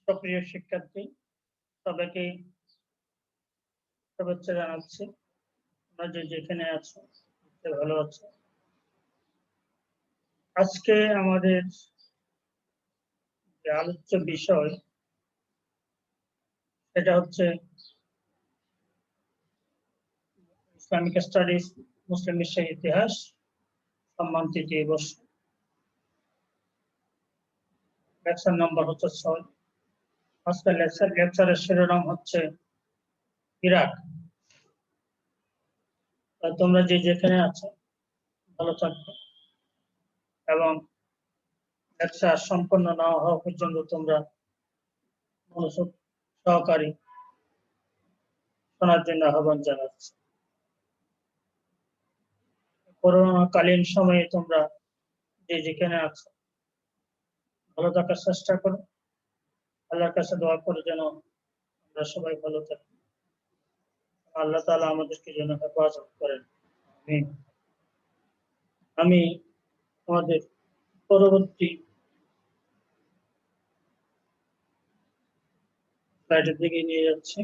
সুপ্রিয় শিক্ষার্থী, সবাইকে শুভেচ্ছা জানাচ্ছি। তোমরা যে যেখানে আছো ভালো আছো। আজকে আমাদের যে আলোচ্য বিষয় সেটা হচ্ছে ইসলামিক স্টাডিজ, মুসলিম বিশ্বের ইতিহাস, সম্মান তৃতীয় বর্ষ। লেকচার নাম্বার হচ্ছে 6। আজকের লেকচারের শিরোনাম হচ্ছে ইরাক। তোমরা যে যেখানে আছো ভালো থাকবে এবং লেকচার সম্পন্ন না হওয়া পর্যন্ত তোমরা মনোযোগ সহকারী শোনার জন্য আহ্বান জানাচ্ছি। করোনাকালীন সময়ে তোমরা যে যেখানে আছো ভালো থাকার চেষ্টা করো। আল্লাহর কাছে দোয়া করে যেন আমরা সবাই ভালো থাকি। আল্লাহ তাআলা আমাদেরকে যেন হেফাজত করেন। আমি আমাদের পরবর্তী স্লাইডের দিকে নিয়ে যাচ্ছি।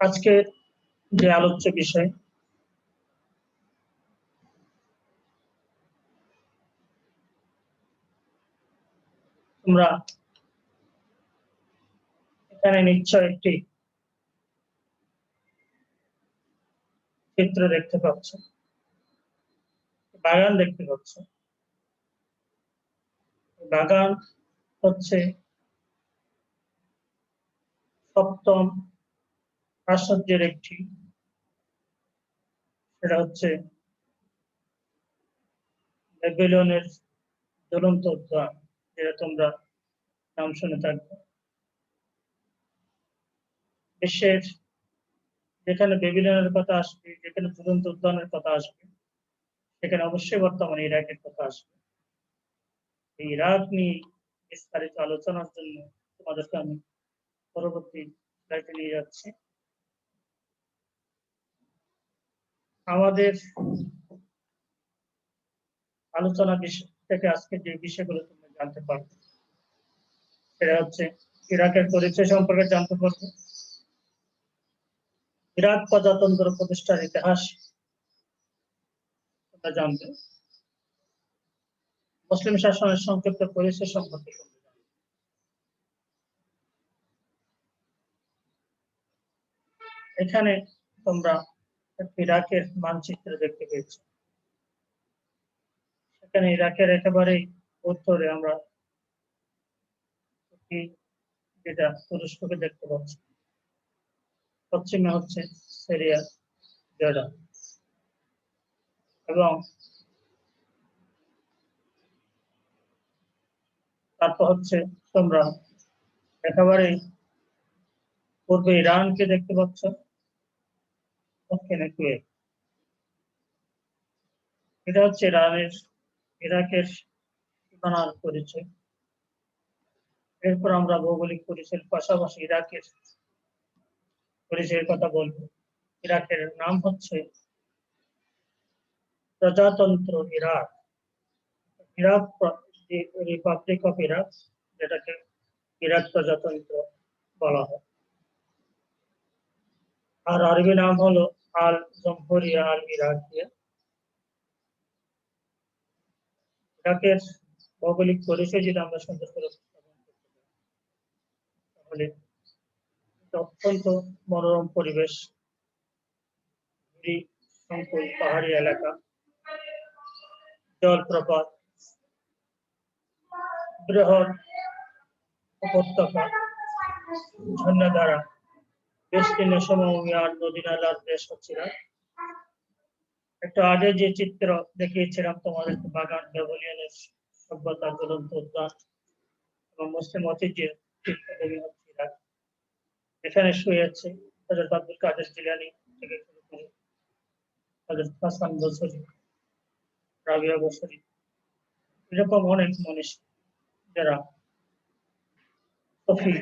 আজকের যে আলোচ্য বিষয় তোমরা এখানে নিশ্চয় একটি চিত্র দেখতে পাচ্ছ, বাগান দেখতে পাচ্ছ। বাগান হচ্ছে সপ্তম আশ্চর্যের একটি, সেটা হচ্ছে ব্যাবিলনের জ্বলন্ত উদ্যান, যেটা তোমরা নাম শুনে থাকবে। বিশ্বের যেখানে ব্যাবিলনের কথা আসবে, যেখানে জ্বলন্ত উদ্যানের কথা আসবে, সেখানে অবশ্যই বর্তমানে ইরাকের কথা আসবে। এই ইরাক নিয়ে বিস্তারিত আলোচনার জন্য তোমাদেরকে আমি পরবর্তী স্লাইডে নিয়ে যাচ্ছি। আমাদের আলোচনা বিষয় থেকে আজকে যে বিষয়গুলো তোমরা জানতে পারবে সেটা হচ্ছে ইরাকের পরিচয় সম্পর্কে জানতে পারবে, ইরাক প্রজাতন্ত্র প্রতিষ্ঠার ইতিহাস তোমরা জানবে, মুসলিম শাসনের সংক্ষিপ্ত পরিচয় সম্পর্কে তোমরা জানবে। এখানে তোমরা ইরাকের মানচিত্র দেখতে পেয়েছো। সেখানে ইরাকের একেবারেই উত্তরে আমরা যেটা তুরস্ককে দেখতে পাচ্ছি, পশ্চিমে হচ্ছে সিরিয়া, জর্ডান, এবং তারপর হচ্ছে তোমরা একেবারে পূর্বে ইরানকে দেখতে পাচ্ছ, দক্ষিণে কুয়েত। এটা হচ্ছে ইরাকের সীমানার পরিচয়। এরপর আমরা ভৌগোলিক পরিচয়ের পাশাপাশি ইরাকের পরিচয়ের কথা বলবো। ইরাকের নাম হচ্ছে প্রজাতন্ত্র Iraq, Iraq Republic of Iraq, যেটাকে ইরাক প্রজাতন্ত্র বলা হয়। আর আরবি নাম হলো আল জমহুরিয়া আল ইরাকিয়া। ইরাকের ভৌগোলিক পরিচয় যদি আমরা সুন্দর করে তাহলে অত্যন্ত মনোরম পরিবেশ, সংকুল পাহাড়ি এলাকা, জলপ্রপাত, বৃহৎ উপত্যকা, ঝর্ণা দ্বারা বিস্তীর্ণ সমভূমি আর নদী নালার দেশ হচ্ছে ইরাক। একটু আগে যে চিত্র দেখিয়েছিলাম তোমাদের, বাগান, ব্যাবিলনের সভ্যতার জ্বলন্ত উদ্যান এবং মুসলিম ঐতিহ্যের তীর্থভূমি হচ্ছে ইরাক। এখানে শুয়ে আছে হযরত আব্দুল কাদের জিলানী থেকে শুরু করে হযরত হাসান বসরি, রাবিয়া বসরি, এরকম অনেক মানুষ যারা সফি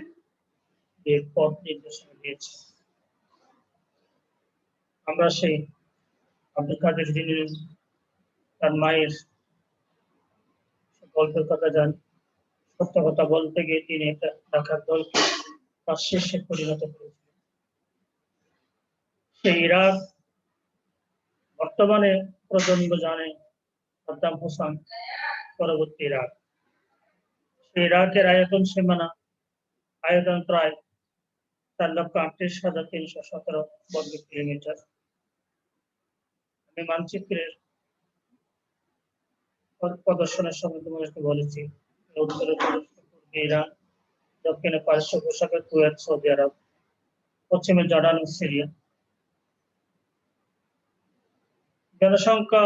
পথ নির্দেশনা দিয়েছে। আমরা সেই আব্দুল কাদের যিনি তার মায়ের গল্পের কথা জানি। সত্য কথা বলতে গিয়ে তিনি একটা ডাকাত দলকে তার শীর্ষে পরিণত করেছিলেন। সেই ইরাক বর্তমানে প্রজন্ম জানে সাদ্দাম হোসেন পরবর্তী ইরাক। সেই ইরাকের আয়তন সীমানা আয়তন প্রায় 4,38,317 বর্গ কিলোমিটার। আমি মানচিত্রের প্রদর্শনের সময় তোমাদেরকে বলেছি উত্তরে পূর্বে ইরান, দক্ষিণে পারস্য উপসাগর, কুয়েত, সৌদি আরব, পশ্চিমে জর্ডান ও সিরিয়া। জনসংখ্যা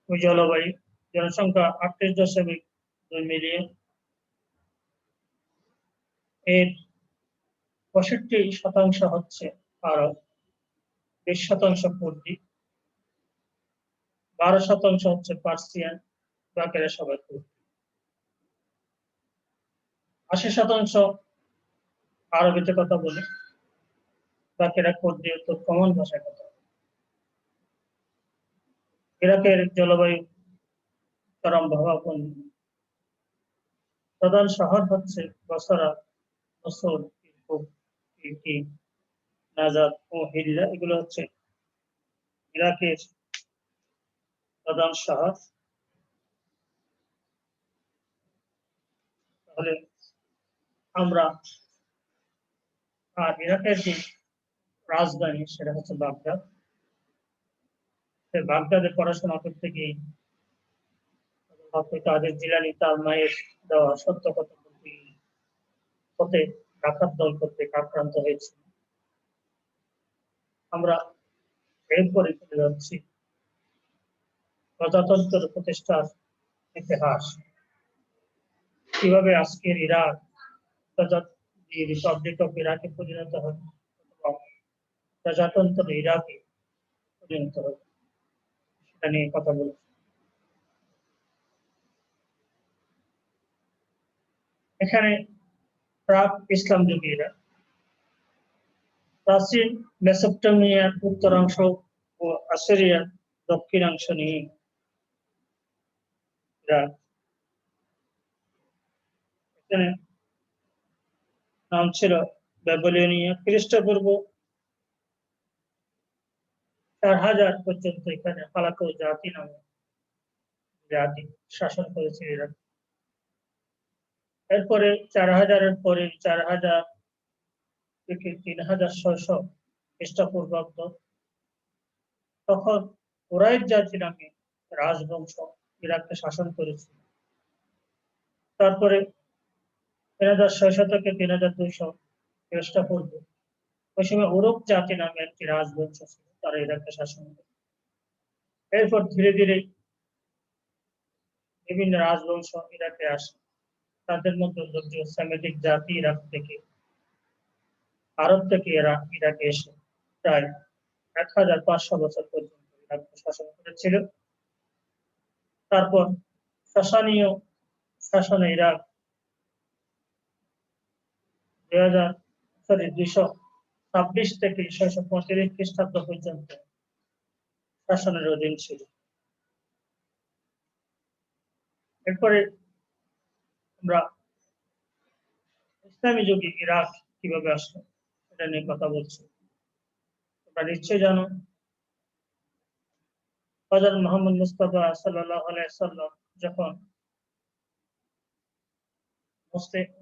ও জলবায়ু, জনসংখ্যা 38.2 মিলিয়ন। এর 65% হচ্ছে আরব, 20% কুর্দি, 12% হচ্ছে পার্সিয়ান, বাকিরা সবাই কুর্দি। 80% আরবিতে কথা বলে, বাকিরা কুর্দি ও তুর্কমান ভাষায় কথা বলে। ইরাকের জলবায়ু চরম প্রভাবপূর্ণ। প্রধান শহর হচ্ছে বসরা, মসুল, কিরকুক, কিরকুক, নাজাত ও হিল্লা। এগুলো হচ্ছে ইরাকের প্রধান শহর। তাহলে আমরা ইরাকের যে রাজধানী সেটা হচ্ছে বাগদাদ। বাগদাদে পড়াশোনা করতে গিয়ে কাদের জিলানী তার মায়ের দেওয়া সত্য কথা বলতে পথে ডাকাত দল কর্তৃক আক্রান্ত হয়েছে। আমরা এরপরে চলে যাচ্ছি প্রজাতন্ত্র প্রতিষ্ঠার ইতিহাস। কিভাবে আজকের ইরাক রিপাবলিক অফ ইরাকে পরিণত হবে, প্রজাতন্ত্র ইরাকে পরিণত হবে, সেটা নিয়ে কথা বলছি। এখানে প্রাক ইসলাম যুগে ইরাক, প্রাচীন মেসোপটেমিয়ার উত্তরাংশ ও আসিরিয়ার দক্ষিণাংশ নিয়ে ইরাক। এখানে নাম ছিল ব্যাবিলনিয়া। খ্রিস্টপূর্ব 4000 পর্যন্ত এখানে ফালাকো জাতি নামে জাতি শাসন করেছে ইরাক। এরপরে 4000-এর পরে 4000 থেকে 3600 খ্রিস্টপূর্বাব্দ, তখন কুরাইশ জাতি নামে রাজবংশ ইরাককে শাসন করেছে। তারপরে 3600 থেকে 3200 খ্রিস্টপূর্ব, ওই সময় উরুক জাতি নামে একটি রাজবংশ ছিল, তারা ইরাককে শাসন করে। এরপর ধীরে ধীরে বিভিন্ন রাজবংশ ইরাকে আসে। তাদের মধ্যে উল্লেখযোগ্য সেমিটিক জাতি ইরাক থেকে, আরব থেকে ইরাকে এসে প্রায় 1500 বছর পর্যন্ত ইরাককে শাসন করেছিল। তারপর সাসানীয় শাসনে ইরাক 226 থেকে 635 খ্রিস্টাব্দ পর্যন্ত শাসনের অধীন ছিল। এরপরে আমরা ইসলামী যুগে ইরাক কিভাবে আসলো এটা নিয়ে কথা বলছি। তোমরা নিশ্চয়ই জানো হযরত মুহাম্মদ মুস্তাফা সাল্লাল্লাহু আলাইহি ওয়াসাল্লাম যখন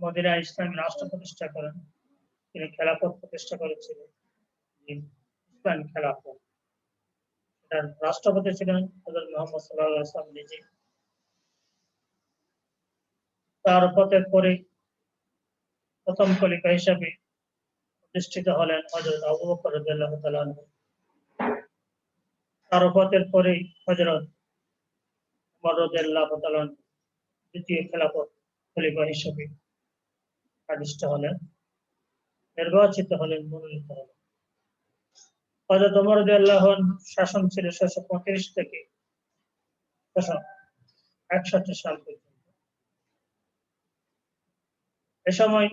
মদিনায় ইসলামী রাষ্ট্র প্রতিষ্ঠা করেন, তিনি খেলাফত প্রতিষ্ঠা করেছিলেন, ইসলামী খেলাফত। এটার রাষ্ট্রপতি ছিলেন হযরত মুহাম্মদ সাল্লাল্লাহু আলাইহি ওয়াসাল্লাম নিজে। তার পথের পরে প্রথম খলিফা হিসাবে প্রতিষ্ঠিত হলেন হযরত আবু বকর রাদিয়াল্লাহু তাআলা আনহু। তার পথের পরে হযরত ওমর রাদিয়াল্লাহু তাআলা দ্বিতীয় খেলাফত খলিফা হিসাবে আদিষ্ট হলেন, নির্বাচিত হলেন, মনোনীত হলেন। হযরত ওমর রাদিয়াল্লাহু আনহু শাসন ছিল 635 থেকে 661 সাল পর্যন্ত। এ সময়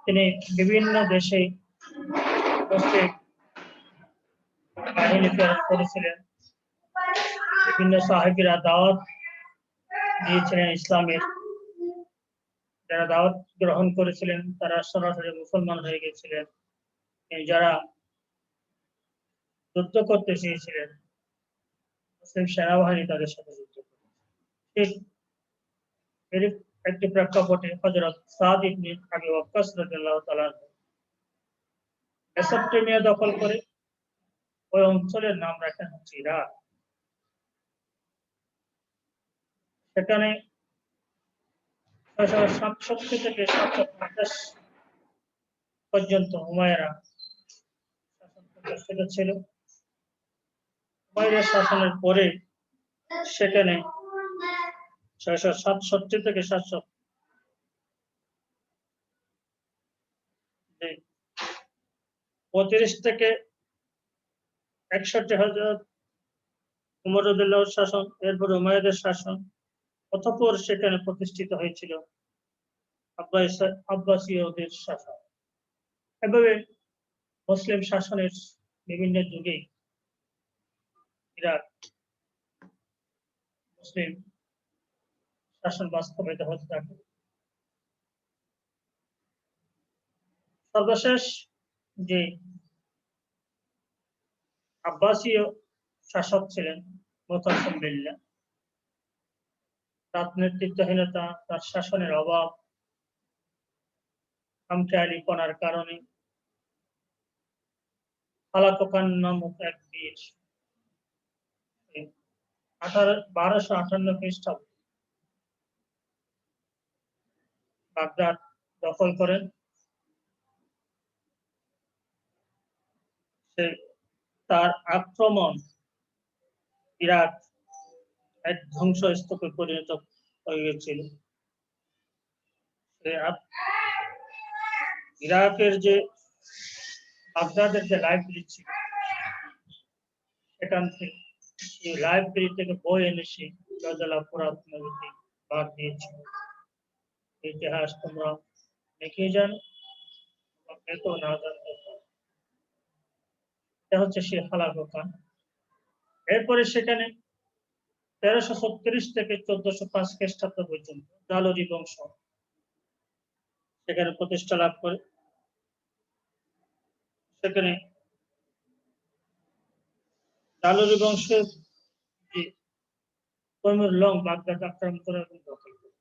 তিনি বিভিন্ন দেশে বাহিনী প্রেরণ করেছিলেন। বিভিন্ন সাহাবীরা দাওয়াত দিয়েছিলেন ইসলামের। যারা দাওয়াত গ্রহণ করেছিলেন তারা সরাসরি মুসলমান হয়ে গেছিলেন। যারা যুদ্ধ করতে চেয়েছিলেন মুসলিম সেনাবাহিনী তাদের সাথে যুদ্ধ করে। ঠিক এর একটি প্রেক্ষাপটে হযরত সাদ ইবনে আবি ওয়াক্কাস রাদিয়াল্লাহু তাআলা মেসোপটেমিয়া দখল করে ওই অঞ্চলের নাম রাখেন হচ্ছে ইরাক। সেখানে 667 থেকে 750 পর্যন্ত হুমায়ুরা শাসন প্রতিষ্ঠিত ছিল। হুমায়ুরের শাসনের পরে সেখানে 667 থেকে 735 থেকে 61 হযরত উমর রাদিয়াল্লাহু শাসন, এরপর উমাইয়াদের শাসন, অতঃপর সেখানে প্রতিষ্ঠিত হয়েছিল আব্বাসীয়দের শাসন। এভাবে মুসলিম শাসনের বিভিন্ন যুগে ইরাক মুসলিম শাসন বাস্তবায়িত হতে থাকে। সর্বশেষ যে আব্বাসীয় শাসক ছিলেন মুতাসিম বিল্লাহ, তার নেতৃত্বহীনতা, তার শাসনের অভাব, খামখেয়ালিপনার কারণে হালাকু খান নামক এক বীর 1258 খ্রিস্টাব্দে বাগদাদ দখল করেন। তার আক্রমণ ইরাক এক ধ্বংসস্তূপে পরিণত হয়ে গেছিল। ইরাকের যে বাগদাদের যে লাইব্রেরি ছিল সেখান থেকে এই লাইব্রেরি থেকে বই এনে সে পুরাতন ভাগ দিয়েছিল। ইতিহাস তোমরা দেখে যান, এত না জানতে। এটা হচ্ছে সে হালাকু খান। এরপরে সেখানে 1336 থেকে 1405 খ্রিস্টাব্দ পর্যন্ত জালোরি বংশ সেখানে প্রতিষ্ঠা লাভ করে। সেখানে জালোরি বংশের যে তৈমুর লং বাগদাদ আক্রমণ করে এবং দখল করে।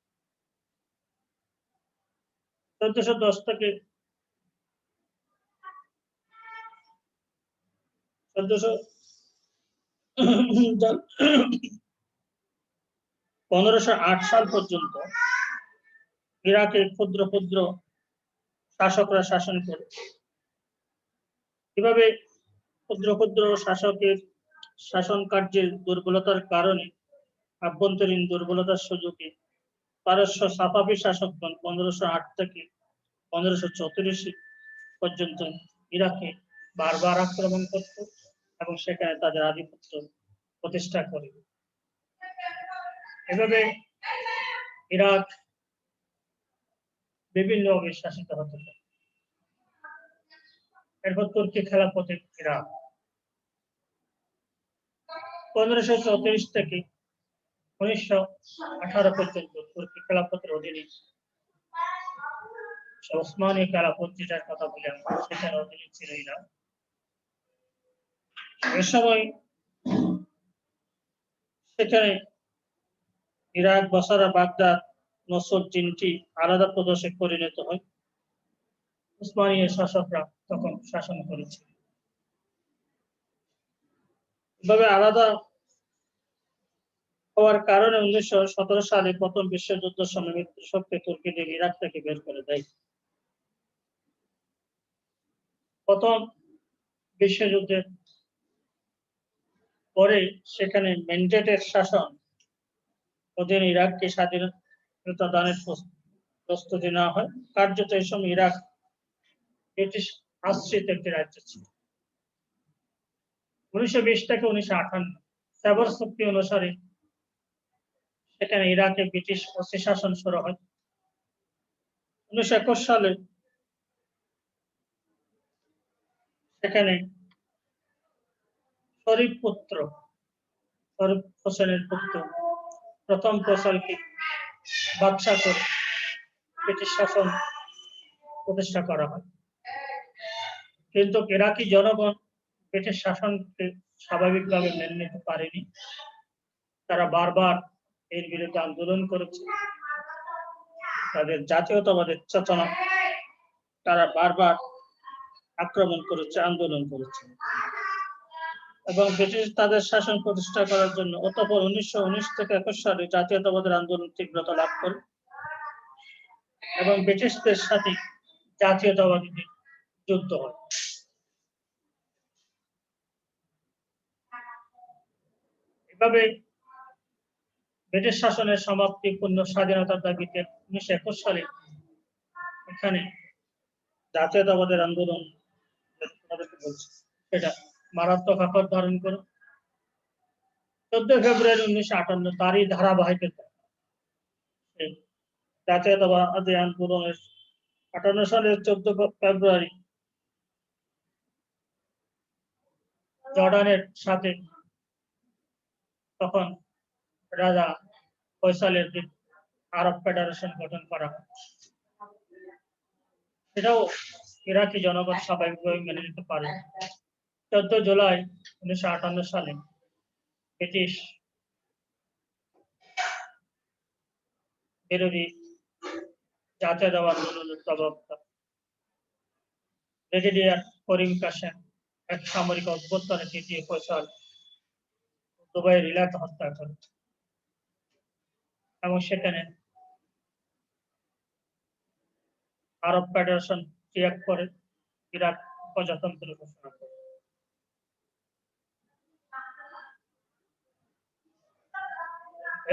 1410 থেকে 1508 সাল পর্যন্ত ইরাকে ক্ষুদ্র ক্ষুদ্র শাসকরা শাসন করে। এভাবে ক্ষুদ্র ক্ষুদ্র শাসকের শাসন কার্যের দুর্বলতার কারণে, আভ্যন্তরীণ দুর্বলতার সুযোগে পারস্য সাফাভি শাসকগণ 1508 থেকে 1534 পর্যন্ত ইরাকে বারবার আক্রমণ করত এবং সেখানে তাদের আধিপত্য প্রতিষ্ঠা করে। এভাবে ইরাক বিভিন্নভাবে শাসিত হতে থাকে। এরপর তুর্কি খেলাফতে ইরাক 1534 থেকে 1918 পর্যন্ত তুর্কি খেলাফতের অধীনে ওসমানী খেলাফত যেটার কথা বললাম সেটার অধীনে ছিল ইরাক। এ সময় সেখানে ইরাক, বসরা, বাগদাদ, মসুল 3টি আলাদা প্রদেশে পরিণত হয়। উসমানীয় শাসকরা তখন শাসন করেছিল। এভাবে আলাদা হওয়ার কারণে 1917 সালে প্রথম বিশ্বযুদ্ধের সময় মিত্রশক্তি তুর্কিদের ইরাক থেকে বের করে দেয়। প্রথম বিশ্বযুদ্ধের পরে সেখানে ম্যান্ডেটের শাসন অধীনে ইরাককে স্বাধীনতা দানের প্রস্তুতি নেওয়া হয়। কার্যত এই সময় ইরাক ব্রিটিশ আশ্রিত একটি রাজ্য ছিল। 1920 থেকে 1958 সেবর চুক্তি অনুসারে সেখানে ইরাকে ব্রিটিশ অস্থায়ী শাসন শুরু হয়। 1921 সালে সেখানে শরীফ পুত্র শরীফ হোসেনের পুত্র প্রথম ফয়সালকে বাদশা করে ব্রিটিশ শাসন প্রতিষ্ঠা করা হয়। কিন্তু ইরাকি জনগণ ব্রিটিশ শাসনকে স্বাভাবিকভাবে মেনে নিতে পারেনি। তারা বারবার এর বিরুদ্ধে আন্দোলন করেছে। তাদের জাতীয়তাবাদের চেতনা তারা বারবার আক্রমণ করেছে, আন্দোলন করেছে এবং ব্রিটিশ তাদের শাসন প্রতিষ্ঠা করার জন্য অতঃপর 1919 থেকে 21 সালে জাতীয়তাবাদের আন্দোলন তীব্রতা লাভ করে এবং ব্রিটিশদের সাথে জাতীয়তাবাদীদের যুদ্ধ হয়। এভাবে ব্রিটিশ শাসনের সমাপ্তি, পূর্ণ স্বাধীনতার দাবিতে 1921 সালে এখানে জাতীয়তাবাদের আন্দোলন সেটা মারাত্মক আকার ধারণ করে 14 ফেব্রুয়ারি 1958 তারই ধারাবাহিকতা জাতীয়তাবাদী আন্দোলনের 58 সালের 14 ফেব্রুয়ারি জর্ডানের সাথে তখন রাজা ফয়সালের আরব ফেডারেশন গঠন করা হয়। সেটাও ইরাকি জনগণ স্বাভাবিকভাবে মেনে নিতে পারে। 14 জুলাই 1958 সালে ব্রিটিশ বিরোধী জাতীয়তাবাদ আন্দোলনের প্রবক্তা ব্রিগেডিয়ার করিম কাসেম এক সামরিক অভ্যুত্থানে তৃতীয় ফয়সাল দুবাইয়ের ইলাতে হত্যা করে এবং সেখানে আরব ফেডারেশন ত্যাগ করে ইরাক প্রজাতন্ত্র ঘোষণা করে।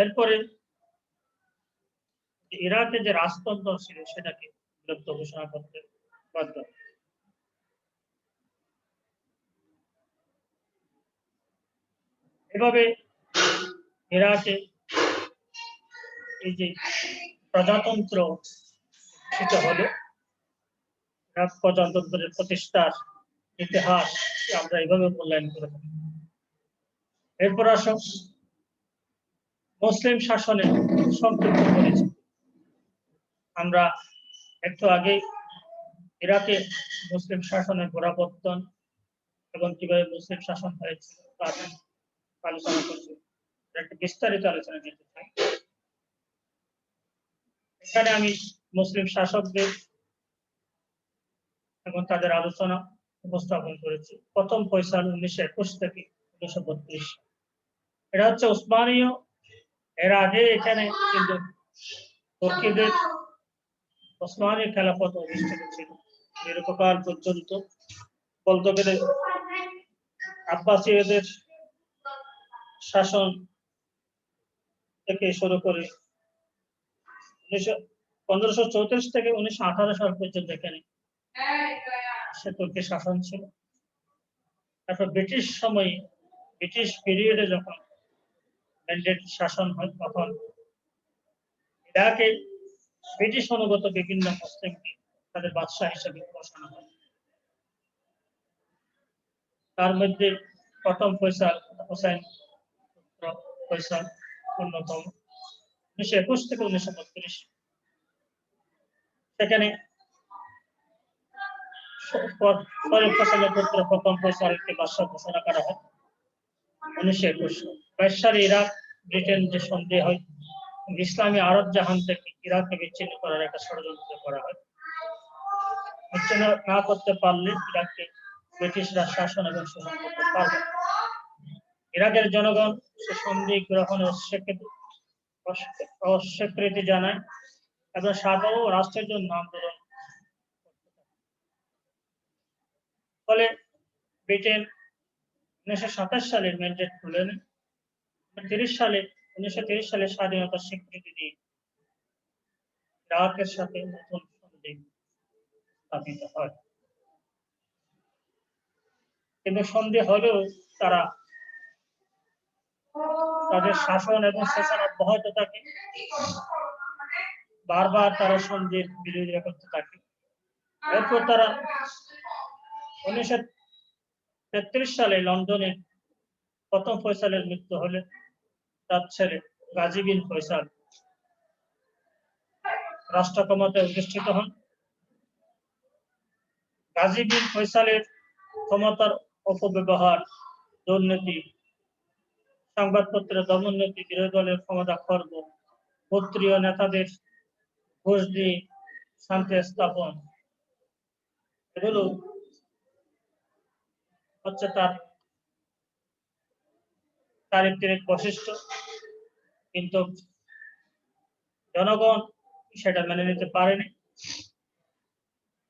এরপরে ইরাকে যে রাজতন্ত্র ছিল সেটাকে বিলুপ্ত ঘোষণা করতে বাধ্য। এভাবে ইরাকে এই যে প্রজাতন্ত্র সেটা হলো ইরাক প্রজাতন্ত্রের প্রতিষ্ঠার ইতিহাস আমরা এইভাবে মূল্যায়ন করে থাকি। এরপর আসো মুসলিম শাসনের সংক্ষিপ্ত পরিচিতি। আমরা একটু আগে ইরাকে মুসলিম শাসনের গোড়াপত্তন এবং কিভাবে মুসলিম শাসন হয়েছিল তার আলোচনা করছি। একটা বিস্তারিত আলোচনা করতে চাই। এখানে আমি মুসলিম শাসকদের এবং তাদের আলোচনা উপস্থাপন করেছি। প্রথম ফয়সাল 1921 থেকে 1932। এটা হচ্ছে উসমানীয়। এর আগে এখানে কিন্তু তুর্কিদের ওসমানী খেলাফত অধিষ্ঠিত ছিল দীর্ঘকাল পর্যন্ত। বলতে গেলে আব্বাসীয়দের শাসন থেকে শুরু করে 1534 থেকে 1918 সাল পর্যন্ত এখানে সে তুর্কি শাসন ছিল। তারপর ব্রিটিশ সময়ে ব্রিটিশ পিরিয়ডে যখন ম্যান্ডেট শাসন হয় তখন ইরাকে ব্রিটিশ অনুগত বিভিন্ন মুসলিমকে তাদের বাদশাহ হিসেবে ঘোষণা হয়। তার মধ্যে প্রথম ফয়সাল হোসেন ফয়সাল অন্যতম 1921 থেকে 1932। সেখানে শরীফ ফয়সালের পুত্র প্রথম ফয়সালকে বাদশাহ ঘোষণা করা হয় 1921 সালে। ইরাক ব্রিটেন যে সন্ধি হয় ইসলামী আরব জাহান থেকে ইরাককে বিচ্ছিন্ন করার একটা ষড়যন্ত্র করা হয়। বিচ্ছিন্ন না করতে পারলে ইরাককে ব্রিটিশরা শাসন এবং শোষণ করতে পারবে। ইরাকের জনগণ সে সন্ধি গ্রহণের অস্বীকৃতি জানায় এবং সাধারণ রাষ্ট্রের জন্য আন্দোলন। ফলে ব্রিটেন 1927 সালে ম্যান্ডেট তুলে নেয়। 1930 সালে স্বাধীনতার স্বীকৃতি দিয়ে ইরাকের সাথে নতুন সন্ধি স্থাপিত হয়। কিন্তু সন্ধি হলেও তারা তাদের শাসন এবং শোষণ অব্যাহত থাকে। বারবার তারা সন্ধির বিরোধিতা করতে থাকে। এরপর তারা 1933 সালে লন্ডনে প্রথম ফয়সালের মৃত্যু হলে তার ছেলে গাজী বিন ফয়সাল রাষ্ট্র ক্ষমতায় অধিষ্ঠিত হন। গাজী বিন ফয়সালের ক্ষমতার অপব্যবহার, দুর্নীতি, সংবাদপত্রের দমননীতি, বিরোধী দলের ক্ষমতা খর্ব, গোত্রীয় নেতাদের ঘুষ দিয়ে শান্তি স্থাপন, এগুলো হচ্ছে তার চারিত্রিক বৈশিষ্ট্য। কিন্তু জনগণ সেটা মেনে নিতে পারেনি।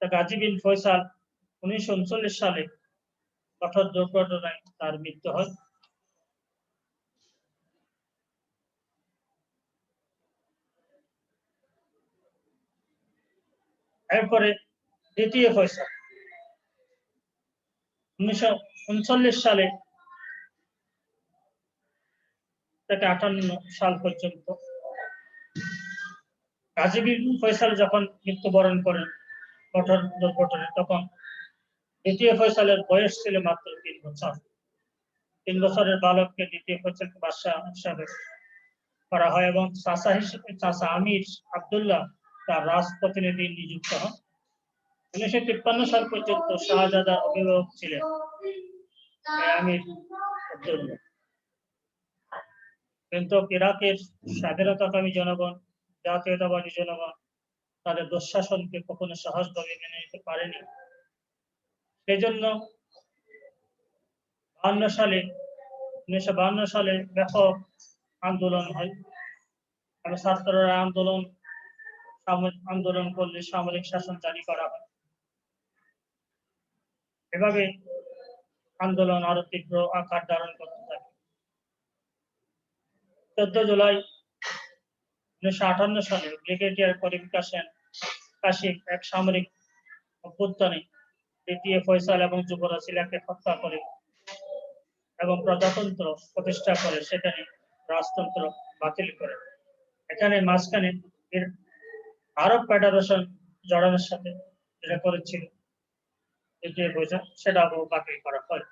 গাজী বিন ফয়সাল 1939 সালে কঠোর দুর্ঘটনায় তার মৃত্যু হয়। এরপরে দ্বিতীয় ফয়সাল 1939 সালে থেকে 58 সাল পর্যন্ত। গাজী বিন ফয়সাল যখন মৃত্যুবরণ করেন কঠোর দুর্ঘটনায়, তখন দ্বিতীয় ফয়সালের বয়স ছিল মাত্র 3 বছর। 3 বছরের বালককে দ্বিতীয় ফয়সালকে বাদশাহ হিসাবে করা হয় এবং চাচা আমির আব্দুল্লাহ তার রাজপ্রতিনিধি নিযুক্ত হন। 1953 সাল পর্যন্ত শাহজাদার অভিভাবক ছিলেন আমির আব্দুল্লাহ। কিন্তু ইরাকের স্বাধীনতাকামী জনগণ, জাতীয়তাবাদী জনগণ তাদের দুঃশাসনকে কখনো সহজভাবে মেনে নিতে পারেনি। সেজন্য 1952 সালে ব্যাপক আন্দোলন হয়। ছাত্ররা আন্দোলন করলে সামরিক শাসন জারি করা হয়। এভাবে আন্দোলন আরো তীব্র আকার ধারণ করতে থাকে। 14 জুলাই 1958 সালে ব্রিগেডিয়ার করিম কাশিম এক সামরিক অভ্যুত্থানে দ্বিতীয় ফয়সাল এবং যুবরাজ ইলাকে হত্যা করে এবং প্রজাতন্ত্র প্রতিষ্ঠা করে সেখানে রাজতন্ত্র বাতিল করে। এখানে মাঝখানে আরব ফেডারেশন জর্ডানের সাথে যেটা করেছিল দ্বিতীয় ফয়সাল, সেটাও বাতিল করা হয়।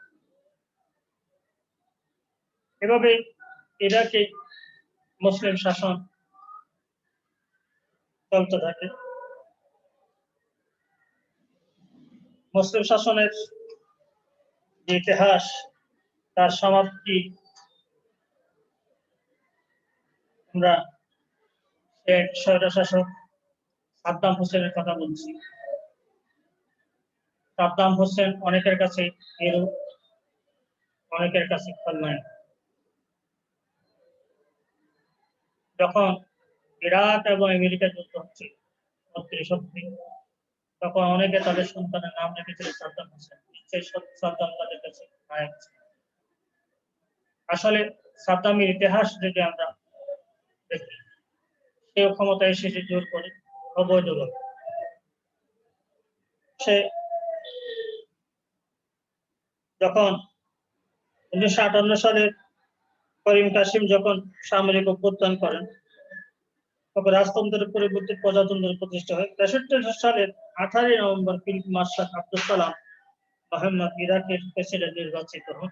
এভাবে ইরাকে মুসলিম শাসন চলতে থাকে। মুসলিম শাসনের যে ইতিহাস, তার সমাপ্তি আমরা এক স্বৈরশাসক সাদ্দাম হোসেনের কথা বলছি। সাদ্দাম হোসেন অনেকের কাছে হিরো, অনেকের কাছে খলনায়ক। যখন ইরাক এবং আমেরিকা যুদ্ধ হচ্ছে 39 তখন অনেকে তাদের সন্তানের নাম রেখেছিল সাদ্দাম হোসেন। সাদ্দাম তাদের কাছে নায়ক ছিল। আসলে সাদ্দামের ইতিহাস যদি আমরা দেখি, সেও ক্ষমতা এসেছে জোর করে, অবৈধভাবে। সে যখন 1958 সালে করিম কাশিম যখন সামরিক অভ্যুত্থান করেন, তখন রাজতন্ত্রের পরিবর্তে প্রজাতন্ত্রের প্রতিষ্ঠা হয়। 63 সালের 18 November field marshal Abdul Kalam Mohammad ইরাকের প্রেসিডেন্ট নির্বাচিত হন।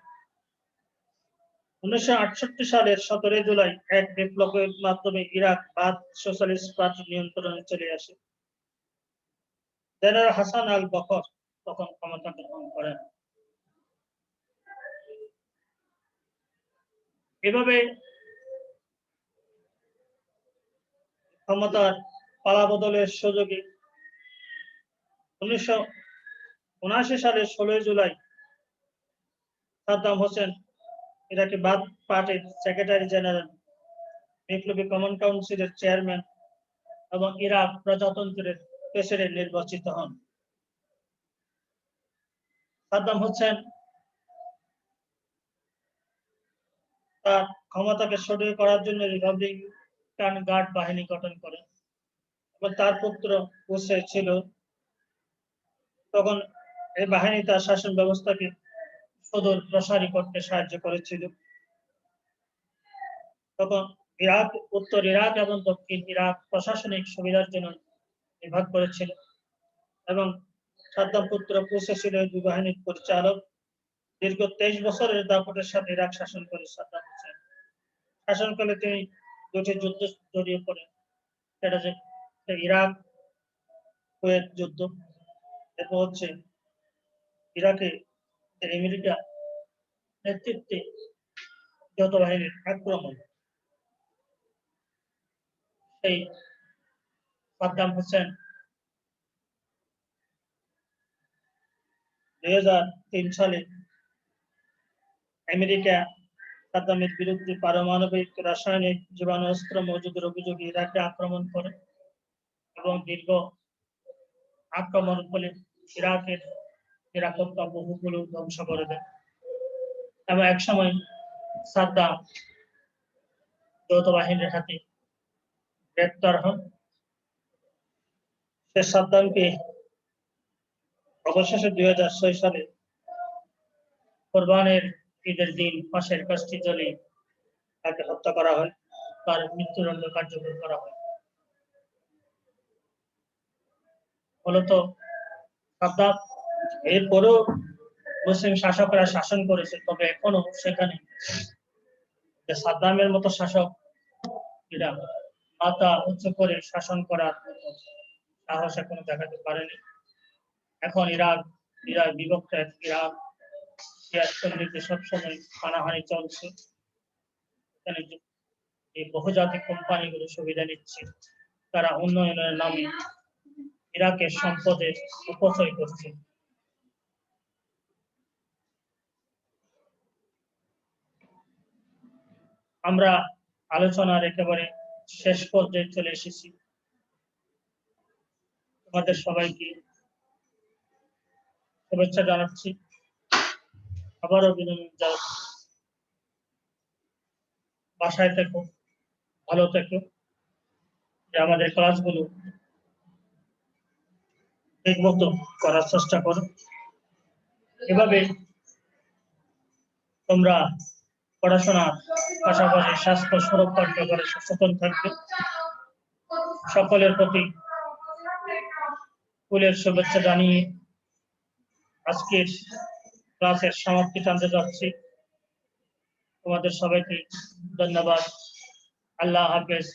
1968 সালের 17 জুলাই এক বিপ্লবের মাধ্যমে ইরাক বাদ সোশ্যালিস্ট পার্টি নিয়ন্ত্রণে চলে আসে। জেনারেল হাসান আল বকর তখন ক্ষমতা গ্রহণ করেন। এভাবে ক্ষমতার পালাবদলের সুযোগে 1979 সালের 16 জুলাই সাদ্দাম হোসেন ইরাকি বাথ পার্টির সেক্রেটারি জেনারেল, বিপ্লবী কমন কাউন্সিলের চেয়ারম্যান এবং ইরাক প্রজাতন্ত্রের প্রেসিডেন্ট নির্বাচিত হন। সাদ্দাম হোসেন তার ক্ষমতাকে সরিয়ে করার জন্য রিপাবলিকান গার্ড বাহিনী গঠন করেন এবং তার পুত্র বুশে ছিল তখন এই বাহিনী তার শাসন ব্যবস্থাকে সুদূর প্রসারী করতে সাহায্য করেছিল। তখন ইরাক, উত্তর ইরাক এবং দক্ষিণ ইরাক প্রশাসনিক সুবিধার জন্য বিভাগ করেছিল এবং সাদ্দাম পুত্র বুশে ছিল দুই বাহিনীর পরিচালক দীর্ঘ 23 বছরের দাপটের সাথে ইরাক শাসন করে সাদ্দাম হোসেন। শাসনকালে তিনি দুটি যুদ্ধে জড়িয়ে পড়েন, সেটা যে ইরাক কুয়েত যুদ্ধ, এরপর হচ্ছে ইরাকে আমেরিকা নেতৃত্বে যৌথ বাহিনীর আক্রমণ। সেই সাদ্দাম হোসেন 2003 সালে আমেরিকা সাদ্দামের বিরুদ্ধে পারমাণবিক রাসায়নিক জীবাণু অস্ত্র মজুদের অভিযোগে ইরাকে আক্রমণ করে এবং দীর্ঘ আক্রমণ ফলে ইরাকের নিরাপত্তা বহুগুলো ধ্বংস করে দেয় এবং একসময় সাদ্দাম যৌথ বাহিনীর হাতে গ্রেপ্তার হন। সে সাদ্দামকে অবশেষে 2006 সালে কোরবানের ঈদের দিন পাশের কাজটি জ্বলিয়ে তাকে হত্যা করা হয়, তার মৃত্যুদণ্ড কার্যকর করা হয়। ফলত সাদ্দাম এরপরেও মুসলিম শাসকরা শাসন করেছে, তবে এখনো সেখানে সাদ্দামের মতো শাসক এরা মাথা উচ্চ করে শাসন করার সাহস এখনো দেখাতে পারেনি। এখন ইরাক বিভক্ত ইরাক সবসময় হানাহানি চলছে। এখানে এই বহুজাতিক কোম্পানিগুলো সুবিধা নিচ্ছে, তারা উন্নয়নের নামে ইরাকের সম্পদের অপচয় করছে। আমরা আলোচনার একেবারে শেষ পর্যায়ে চলে এসেছি। তোমাদের সবাইকে শুভেচ্ছা জানাচ্ছি, আবারও অভিনন্দন জানাচ্ছি। বাসায় থেকো, ভালো থেকো, যে আমাদের ক্লাসগুলো ঠিক মতো করার চেষ্টা করো। এভাবে তোমরা পড়াশোনার পাশাপাশি স্বাস্থ্য সুরক্ষার ব্যাপারে সচেতন থাকবে। সকলের প্রতি স্কুলের শুভেচ্ছা জানিয়ে আজকের ক্লাসের সমাপ্তি টানতে যাচ্ছি। তোমাদের সবাইকে ধন্যবাদ। আল্লাহ হাফেজ।